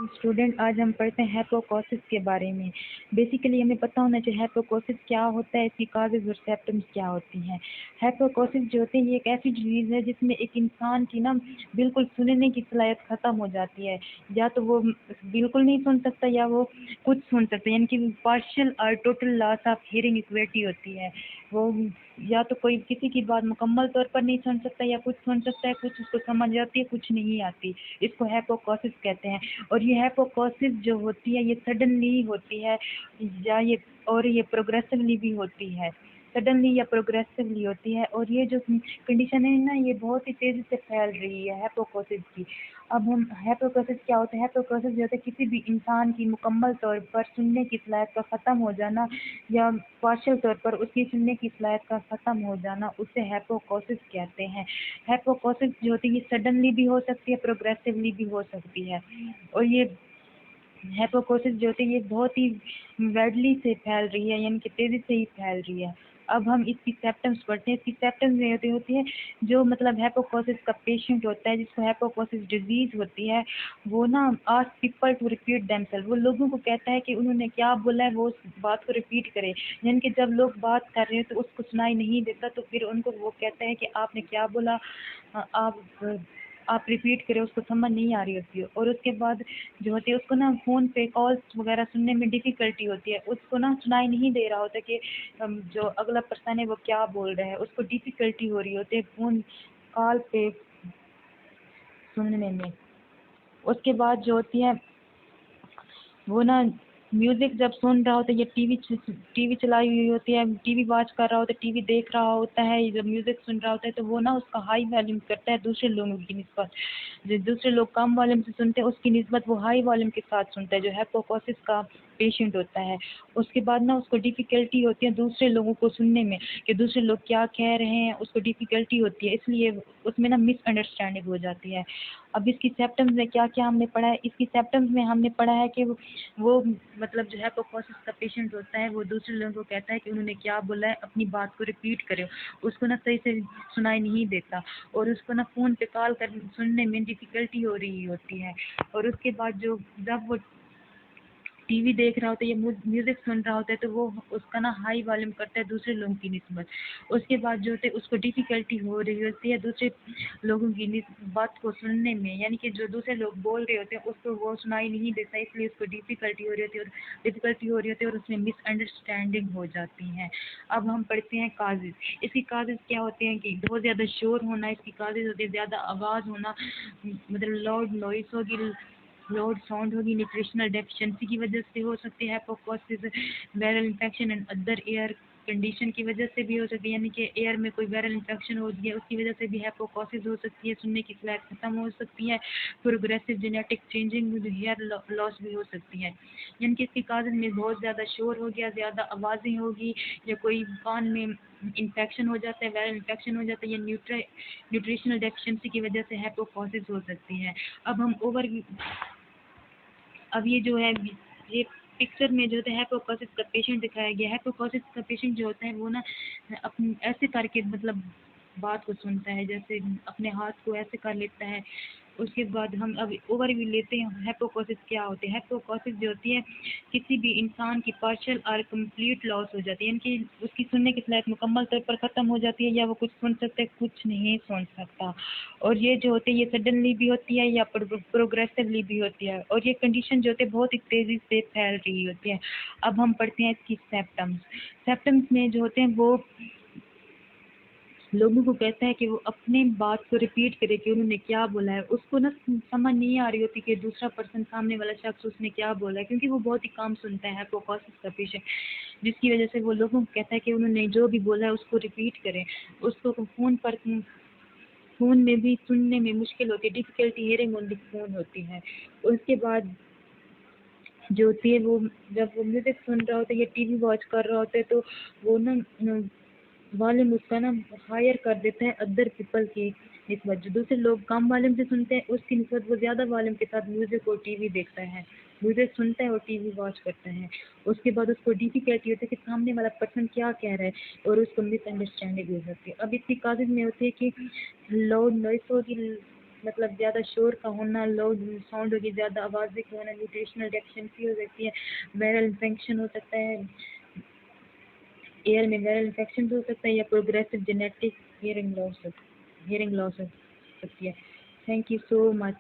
Student आज हम पढ़ते हैं हाइपोकोसिस के बारे में। बेसिकली हमें पता होना चाहिए हाइपोकोसिस क्या होता है, इसकी काजेज और सिम्टम्स क्या होती हैं। हाइपोकोसिस जो होती है ये एक ऐसी डिजीज़ है जिसमें एक इंसान की ना बिल्कुल सुनने की सलाहियत ख़त्म हो जाती है। या तो वो बिल्कुल नहीं सुन सकता या वो कुछ सुन सकता है, यानी कि पार्शियल और total loss of hearing equity होती है। वो या तो कोई किसी की बात मुकम्मल तौर पर नहीं सुन सकता या कुछ सुन सकता है, कुछ उसको समझ आती है कुछ नहीं आती। इसको हाइपोकोसिस कहते हैं। और ये हाइपोकोसिस जो होती है ये सडनली होती है या ये प्रोग्रेसिवली भी होती है। सडनली या प्रोग्रेसिवली होती है और ये जो कंडीशन है ना ये बहुत ही तेज़ी से फैल रही है हाइपोकोसिस की। अब हम हाइपोकोसिस क्या होता है, हाइपोकोसिस जो होता है किसी भी इंसान की मुकम्मल तौर पर सुनने की सलाहियत का ख़त्म हो जाना या पार्शियल तौर पर उसकी सुनने की सलाहियत का ख़त्म हो जाना, उसे हाइपोकोसिस कहते हैं। हाइपोकोसिस जो होती है ये सडनली भी हो सकती है, प्रोग्रेसिवली भी हो सकती है। और ये हाइपोकोसिस जो होती है ये बहुत ही वाइडली से फैल रही है, यानी कि तेज़ी से ही फैल रही है। अब हम इसकी सिम्टम्स पढ़ते हैं। इसकी सिम्टम्स ये होती है जो मतलब हाइपोकोसिस का पेशेंट होता है जिसको हाइपोकोसिस डिजीज़ होती है, वो ना ask people to repeat themselves. वो लोगों को कहता है कि उन्होंने क्या बोला है वो उस बात को रिपीट करे, यानी कि जब लोग बात कर रहे हैं तो उसको सुनाई नहीं देता तो फिर उनको वो कहता है कि आपने क्या बोला, आप रिपीट करें, उसको समझ नहीं आ रही होती है। और उसके बाद जो होती है उसको ना फ़ोन पे कॉल्स वगैरह सुनने में डिफ़िकल्टी होती है, उसको ना सुनाई नहीं दे रहा होता कि जो अगला पर्सन है वो क्या बोल रहा है, उसको डिफ़िकल्टी हो रही होती है फ़ोन कॉल पे सुनने में। उसके बाद जो होती है वो ना म्यूज़िक जब सुन रहा होता है या टीवी चलाई हुई होती है, टीवी वॉच कर रहा होता है, टीवी देख रहा होता है, जब म्यूज़िक सुन रहा होता है तो वो ना उसका हाई वॉल्यूम करता है दूसरे लोगों की निस्बत। जो दूसरे लोग कम वॉल्यूम से सुनते हैं उसकी निस्बत वो हाई वॉल्यूम के साथ सुनता है, जो हाइपोकोसिस का पेशेंट होता है। उसके बाद ना उसको डिफ़िकल्टी होती है दूसरे लोगों को सुनने में कि दूसरे लोग क्या कह रहे हैं, उसको डिफ़िकल्टी होती है, इसलिए उसमें ना मिसअंडरस्टैंडिंग हो जाती है। अब इसकी सिम्पटम्स में क्या-क्या हमने पढ़ा है, इसकी सिम्पटम्स में हमने पढ़ा है कि वो मतलब जो हाइपोकोसिस का पेशेंट होता है वो दूसरे लोगों को कहता है कि उन्होंने क्या बोला है, अपनी बात को रिपीट करो। उसको ना सही से सुनाई नहीं देता और उसको ना फ़ोन पे कॉल कर सुनने में डिफ़िकल्टी हो रही होती है। और उसके बाद जो जब वो टीवी देख रहा होता है या म्यूज़िक सुन रहा होता है तो वो उसका ना हाई वॉल्यूम करता है दूसरे लोगों की निस्बत। उसके बाद जो होता है उसको डिफ़िकल्टी हो रही होती है दूसरे लोगों की बात को सुनने में, यानी कि जो दूसरे लोग बोल रहे होते हैं उसको वो सुनाई नहीं देता, इसलिए उसको डिफ़िकल्टी हो रही होती है और डिफ़िकल्टी हो रही होती है और उसमें मिसअंडरस्टैंडिंग हो जाती हैं। अब हम पढ़ते हैं काजेज़। इसकी काजेज़ क्या होते हैं कि बहुत ज़्यादा शोर होना इसकी काजेज़ होती है, ज़्यादा आवाज़ होना, मतलब लाउड नॉइस होगी, लाउड साउंड होगी, न्यूट्रिशनल डेफिशिएंसी की वजह से हो सकती है hypoacusis, viral infection and other air condition की वजह से भी हो सकती है, यानी कि एयर में कोई वायरल इन्फेक्शन हो गया उसकी वजह से भी हाइपोकोसिस हो सकती है, सुनने की सलाहियत खत्म हो सकती है, progressive genetic changing hair loss भी हो सकती है। यानी कि इसकी काज़ में बहुत ज़्यादा शोर हो गया, ज़्यादा आवाज़ें होगी या कोई कान में इन्फेक्शन हो जाता है, वायरल इन्फेक्शन हो जाता है या न्यूट्रिशनल डेफिशिएंसी की वजह से हाइपोकोसिस हो सकती है। अब ये जो है ये पिक्चर में जो होता है हाइपोकोसिस का पेशेंट दिखाया गया है। हाइपोकोसिस का पेशेंट जो होता है वो ना अपने ऐसे करके मतलब बात को सुनता है, जैसे अपने हाथ को ऐसे कर लेता है। उसके बाद हम अब ओवरव्यू लेते हैं हाइपोकोसिस क्या होती है। हाइपोकोसिस जो होती है किसी भी इंसान की पार्शियल और कंप्लीट लॉस हो जाती है, यानी कि उसकी सुनने की सलाहियत मुकम्मल तौर पर ख़त्म हो जाती है या वो कुछ सुन सकता है कुछ नहीं सुन सकता। और ये जो होती है ये सडनली भी होती है या प्रोग्रेसिवली भी होती है और ये कंडीशन जो होती है बहुत ही तेज़ी से फैल रही होती है। अब हम पढ़ते हैं इसकी सिम्पटम्स। सिम्पटम्स में जो होते हैं वो लोगों को कहता है कि वो अपने बात को रिपीट करे कि उन्होंने क्या बोला है, उसको ना समझ नहीं आ रही होती कि दूसरा पर्सन सामने वाला शख्स उसने क्या बोला है, क्योंकि वो बहुत ही कम सुनता है हाइपोकोसिस का पेशेंट, जिसकी वजह से वो लोगों को कहता है कि उन्होंने जो भी बोला है उसको रिपीट करें। उसको फ़ोन में भी सुनने में मुश्किल होती है, difficulty hearing on the phone होती है। उसके बाद जो होती है वो जब वो म्यूज़िक सुन रहा होता है या टीवी वॉच कर रहा होता है तो वो ना वॉल्यूम उसका ना हायर कर देता है अदर पीपल की निस्बत। जो दूसरे लोग कम वॉल्यूम से सुनते हैं उसकी निस्बत वो ज़्यादा वॉल्यूम के साथ म्यूज़िक और टीवी देखता है, म्यूज़िक सुनता है और टीवी वॉच करता है। उसके बाद उसको डिफ़िकल्टी होती है कि सामने वाला पर्सन क्या कह रहा है और उसको मिसअंडरस्टैंडिंग हो जाती है। अब इसकी काज़ेज़ में होती है कि लाउड नॉइस होगी, मतलब ज़्यादा शोर का होना, लाउड साउंड होगी, ज़्यादा आवाज़ें का होना, न्यूट्रिशनल डेफिशिएंसी हो सकती है, वायरल इन्फेक्शन हो सकता है, एयर में वायरल इन्फेक्शन भी हो सकता है, या प्रोग्रेसिव जेनेटिक हियरिंग लॉस हो सकती है। Thank you so much.